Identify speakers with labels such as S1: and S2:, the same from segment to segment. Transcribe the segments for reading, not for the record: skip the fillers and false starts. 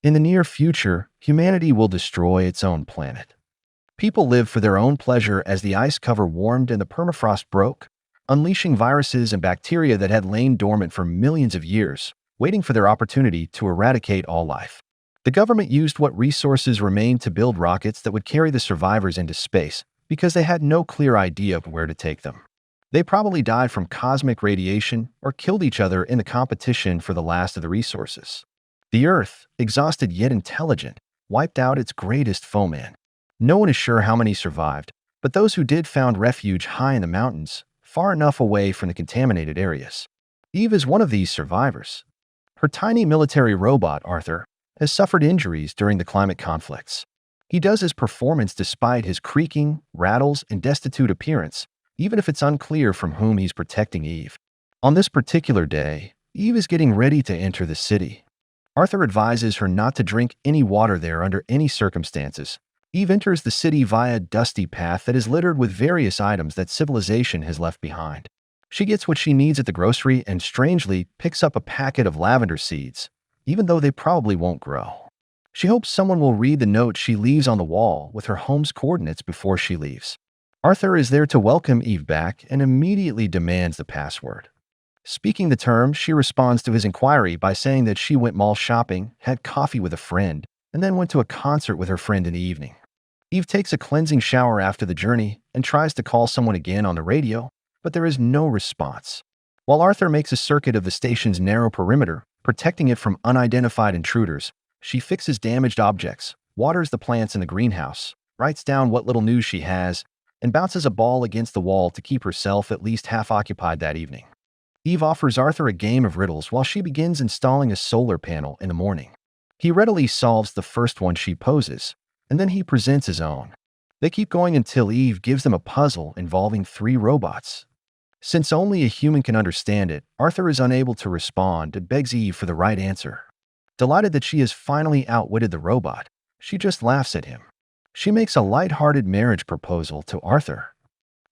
S1: In the near future, humanity will destroy its own planet. People lived for their own pleasure as the ice cover warmed and the permafrost broke, unleashing viruses and bacteria that had lain dormant for millions of years, waiting for their opportunity to eradicate all life. The government used what resources remained to build rockets that would carry the survivors into space because they had no clear idea of where to take them. They probably died from cosmic radiation or killed each other in the competition for the last of the resources. The Earth, exhausted yet intelligent, wiped out its greatest foeman. No one is sure how many survived, but those who did found refuge high in the mountains, far enough away from the contaminated areas. Eve is one of these survivors. Her tiny military robot, Arthur, has suffered injuries during the climate conflicts. He does his performance despite his creaking, rattles, and destitute appearance, even if it's unclear from whom he's protecting Eve. On this particular day, Eve is getting ready to enter the city. Arthur advises her not to drink any water there under any circumstances. Eve enters the city via a dusty path that is littered with various items that civilization has left behind. She gets what she needs at the grocery and, strangely, picks up a packet of lavender seeds, even though they probably won't grow. She hopes someone will read the note she leaves on the wall with her home's coordinates before she leaves. Arthur is there to welcome Eve back and immediately demands the password. Speaking the term, she responds to his inquiry by saying that she went mall shopping, had coffee with a friend, and then went to a concert with her friend in the evening. Eve takes a cleansing shower after the journey and tries to call someone again on the radio, but there is no response. While Arthur makes a circuit of the station's narrow perimeter, protecting it from unidentified intruders, she fixes damaged objects, waters the plants in the greenhouse, writes down what little news she has, and bounces a ball against the wall to keep herself at least half occupied that evening. Eve offers Arthur a game of riddles while she begins installing a solar panel in the morning. He readily solves the first one she poses, and then he presents his own. They keep going until Eve gives them a puzzle involving 3 robots. Since only a human can understand it, Arthur is unable to respond and begs Eve for the right answer. Delighted that she has finally outwitted the robot, she just laughs at him. She makes a light-hearted marriage proposal to Arthur.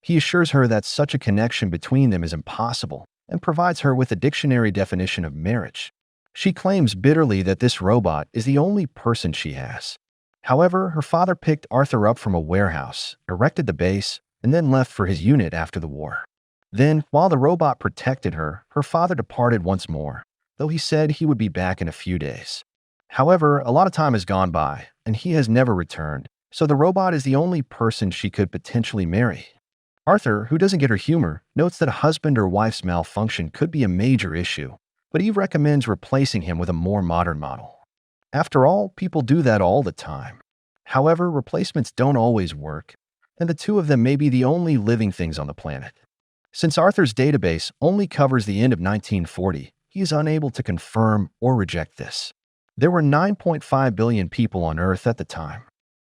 S1: He assures her that such a connection between them is impossible and provides her with a dictionary definition of marriage. She claims bitterly that this robot is the only person she has. However, her father picked Arthur up from a warehouse, erected the base, and then left for his unit after the war. Then, while the robot protected her, her father departed once more, though he said he would be back in a few days. However, a lot of time has gone by, and he has never returned, so the robot is the only person she could potentially marry. Arthur, who doesn't get her humor, notes that a husband or wife's malfunction could be a major issue, but Eve recommends replacing him with a more modern model. After all, people do that all the time. However, replacements don't always work, and the two of them may be the only living things on the planet. Since Arthur's database only covers the end of 1940, he is unable to confirm or reject this. There were 9.5 billion people on Earth at the time.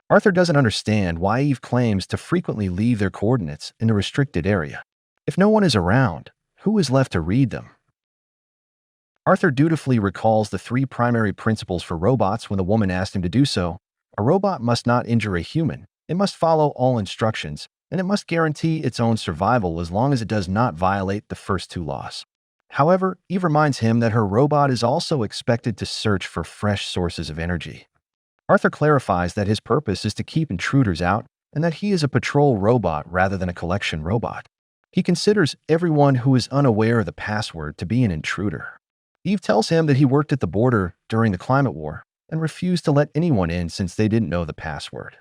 S1: Arthur doesn't understand why Eve claims to frequently leave their coordinates in a restricted area. If no one is around, who is left to read them? Arthur dutifully recalls the 3 primary principles for robots when the woman asked him to do so. A robot must not injure a human, it must follow all instructions, and it must guarantee its own survival as long as it does not violate the first 2 laws. However, Eve reminds him that her robot is also expected to search for fresh sources of energy. Arthur clarifies that his purpose is to keep intruders out and that he is a patrol robot rather than a collection robot. He considers everyone who is unaware of the password to be an intruder. Eve tells him that he worked at the border during the climate war and refused to let anyone in since they didn't know the password.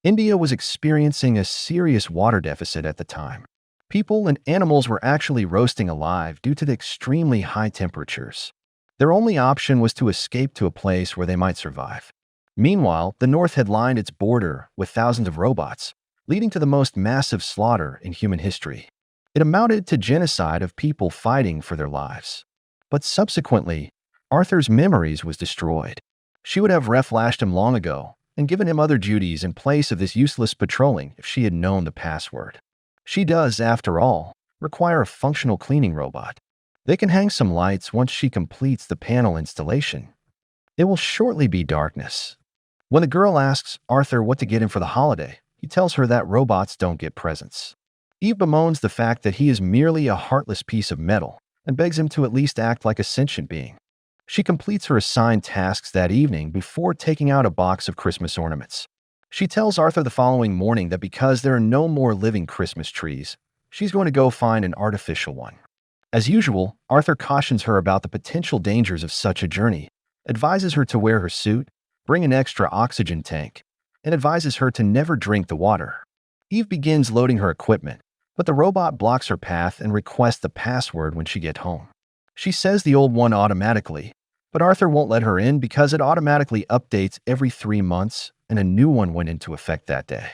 S1: India was experiencing a serious water deficit at the time. People and animals were actually roasting alive due to the extremely high temperatures. Their only option was to escape to a place where they might survive. Meanwhile, the North had lined its border with thousands of robots, leading to the most massive slaughter in human history. It amounted to genocide of people fighting for their lives. But subsequently, Arthur's memories was destroyed. She would have reflashed him long ago and given him other duties in place of this useless patrolling if she had known the password. She does, after all, require a functional cleaning robot. They can hang some lights once she completes the panel installation. It will shortly be darkness. When the girl asks Arthur what to get him for the holiday, he tells her that robots don't get presents. Eve bemoans the fact that he is merely a heartless piece of metal and begs him to at least act like a sentient being. She completes her assigned tasks that evening before taking out a box of Christmas ornaments. She tells Arthur the following morning that because there are no more living Christmas trees, she's going to go find an artificial one. As usual, Arthur cautions her about the potential dangers of such a journey, advises her to wear her suit, bring an extra oxygen tank, and advises her to never drink the water. Eve begins loading her equipment, but the robot blocks her path and requests the password when she gets home. She says the old one automatically, but Arthur won't let her in because it automatically updates every 3 months and a new one went into effect that day.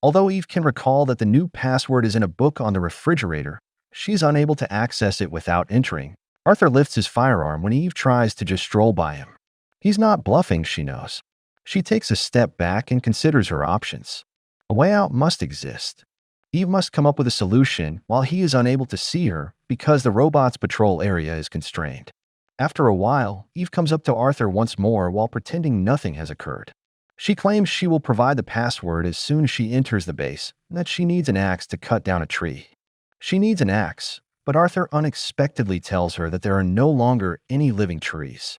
S1: Although Eve can recall that the new password is in a book on the refrigerator, she's unable to access it without entering. Arthur lifts his firearm when Eve tries to just stroll by him. He's not bluffing, she knows. She takes a step back and considers her options. A way out must exist. Eve must come up with a solution while he is unable to see her because the robot's patrol area is constrained. After a while, Eve comes up to Arthur once more while pretending nothing has occurred. She claims she will provide the password as soon as she enters the base and that she needs an axe to cut down a tree. She needs an axe, but Arthur unexpectedly tells her that there are no longer any living trees.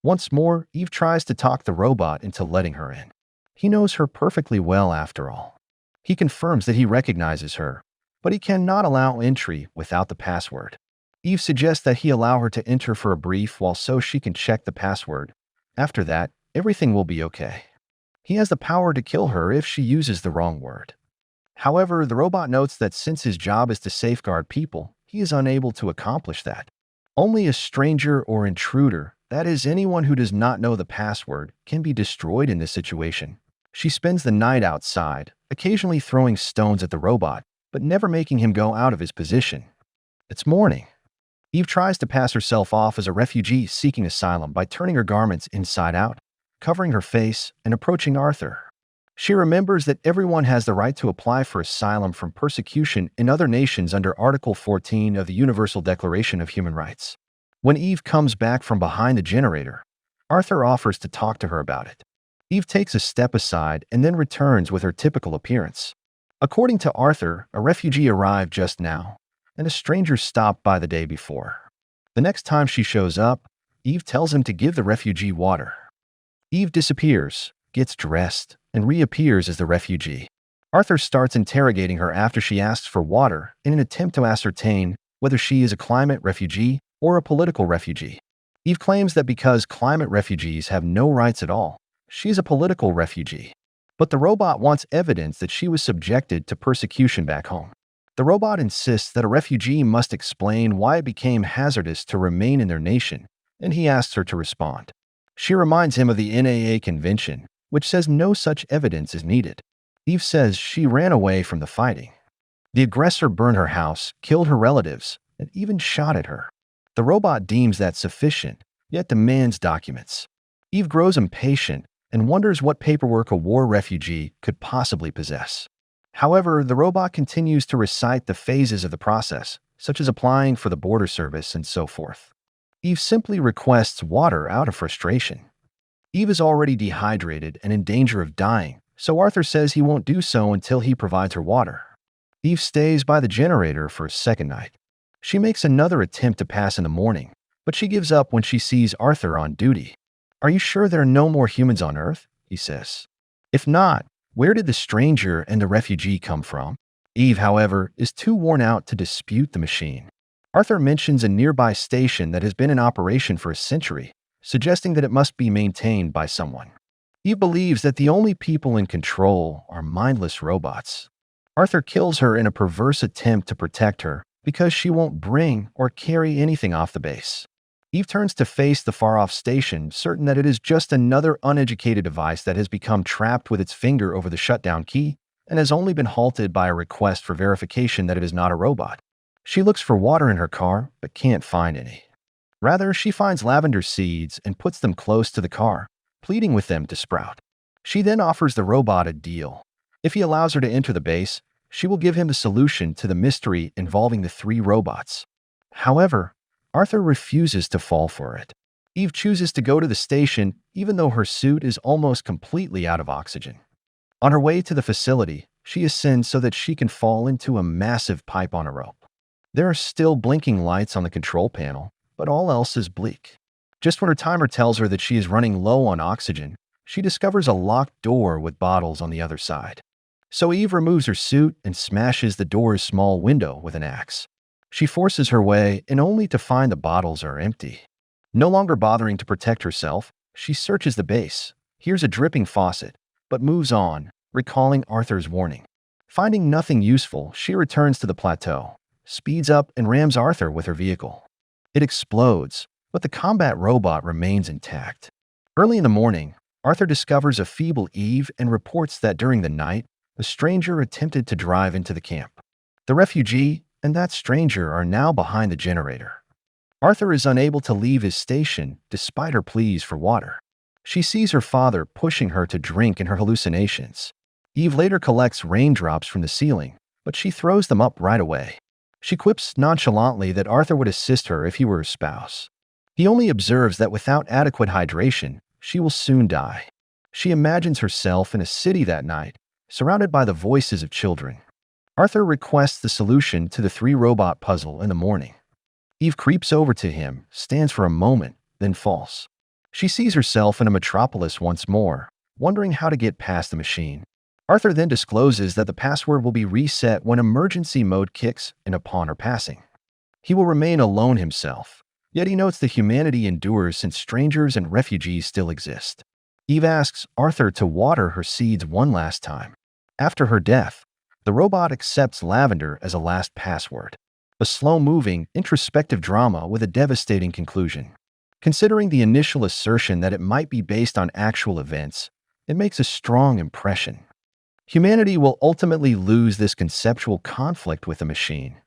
S1: Once more, Eve tries to talk the robot into letting her in. He knows her perfectly well after all. He confirms that he recognizes her, but he cannot allow entry without the password. Eve suggests that he allow her to enter for a brief while so she can check the password. After that, everything will be okay. He has the power to kill her if she uses the wrong word. However, the robot notes that since his job is to safeguard people, he is unable to accomplish that. Only a stranger or intruder, that is, anyone who does not know the password, can be destroyed in this situation. She spends the night outside, occasionally throwing stones at the robot, but never making him go out of his position. It's morning. Eve tries to pass herself off as a refugee seeking asylum by turning her garments inside out, covering her face, and approaching Arthur. She remembers that everyone has the right to apply for asylum from persecution in other nations under Article 14 of the Universal Declaration of Human Rights. When Eve comes back from behind the generator, Arthur offers to talk to her about it. Eve takes a step aside and then returns with her typical appearance. According to Arthur, a refugee arrived just now, and a stranger stopped by the day before. The next time she shows up, Eve tells him to give the refugee water. Eve disappears, gets dressed, and reappears as the refugee. Arthur starts interrogating her after she asks for water in an attempt to ascertain whether she is a climate refugee or a political refugee. Eve claims that because climate refugees have no rights at all, she is a political refugee. But the robot wants evidence that she was subjected to persecution back home. The robot insists that a refugee must explain why it became hazardous to remain in their nation, and he asks her to respond. She reminds him of the NAA Convention, which says no such evidence is needed. Eve says she ran away from the fighting. The aggressor burned her house, killed her relatives, and even shot at her. The robot deems that sufficient, yet demands documents. Eve grows impatient and wonders what paperwork a war refugee could possibly possess. However, the robot continues to recite the phases of the process, such as applying for the border service and so forth. Eve simply requests water out of frustration. Eve is already dehydrated and in danger of dying, so Arthur says he won't do so until he provides her water. Eve stays by the generator for a second night. She makes another attempt to pass in the morning, but she gives up when she sees Arthur on duty. "Are you sure there are no more humans on Earth?" he says. "If not, where did the stranger and the refugee come from?" Eve, however, is too worn out to dispute the machine. Arthur mentions a nearby station that has been in operation for a century, suggesting that it must be maintained by someone. Eve believes that the only people in control are mindless robots. Arthur kills her in a perverse attempt to protect her because she won't bring or carry anything off the base. Eve turns to face the far-off station, certain that it is just another uneducated device that has become trapped with its finger over the shutdown key and has only been halted by a request for verification that it is not a robot. She looks for water in her car, but can't find any. Rather, she finds lavender seeds and puts them close to the car, pleading with them to sprout. She then offers the robot a deal. If he allows her to enter the base, she will give him the solution to the mystery involving the 3 robots. However, Arthur refuses to fall for it. Eve chooses to go to the station even though her suit is almost completely out of oxygen. On her way to the facility, she ascends so that she can fall into a massive pipe on a rope. There are still blinking lights on the control panel, but all else is bleak. Just when her timer tells her that she is running low on oxygen, she discovers a locked door with bottles on the other side. So Eve removes her suit and smashes the door's small window with an axe. She forces her way in only to find the bottles are empty. No longer bothering to protect herself, she searches the base, hears a dripping faucet, but moves on, recalling Arthur's warning. Finding nothing useful, she returns to the plateau, speeds up and rams Arthur with her vehicle. It explodes, but the combat robot remains intact. Early in the morning, Arthur discovers a feeble Eve and reports that during the night, the stranger attempted to drive into the camp. The refugee and that stranger are now behind the generator. Arthur is unable to leave his station despite her pleas for water. She sees her father pushing her to drink in her hallucinations. Eve later collects raindrops from the ceiling, but she throws them up right away. She quips nonchalantly that Arthur would assist her if he were her spouse. He only observes that without adequate hydration, she will soon die. She imagines herself in a city that night, surrounded by the voices of children. Arthur requests the solution to the three-robot puzzle in the morning. Eve creeps over to him, stands for a moment, then falls. She sees herself in a metropolis once more, wondering how to get past the machine. Arthur then discloses that the password will be reset when emergency mode kicks in upon her passing. He will remain alone himself, yet he notes the humanity endures since strangers and refugees still exist. Eve asks Arthur to water her seeds one last time. After her death, the robot accepts lavender as a last password. A slow-moving, introspective drama with a devastating conclusion. Considering the initial assertion that it might be based on actual events, it makes a strong impression. Humanity will ultimately lose this conceptual conflict with the machine.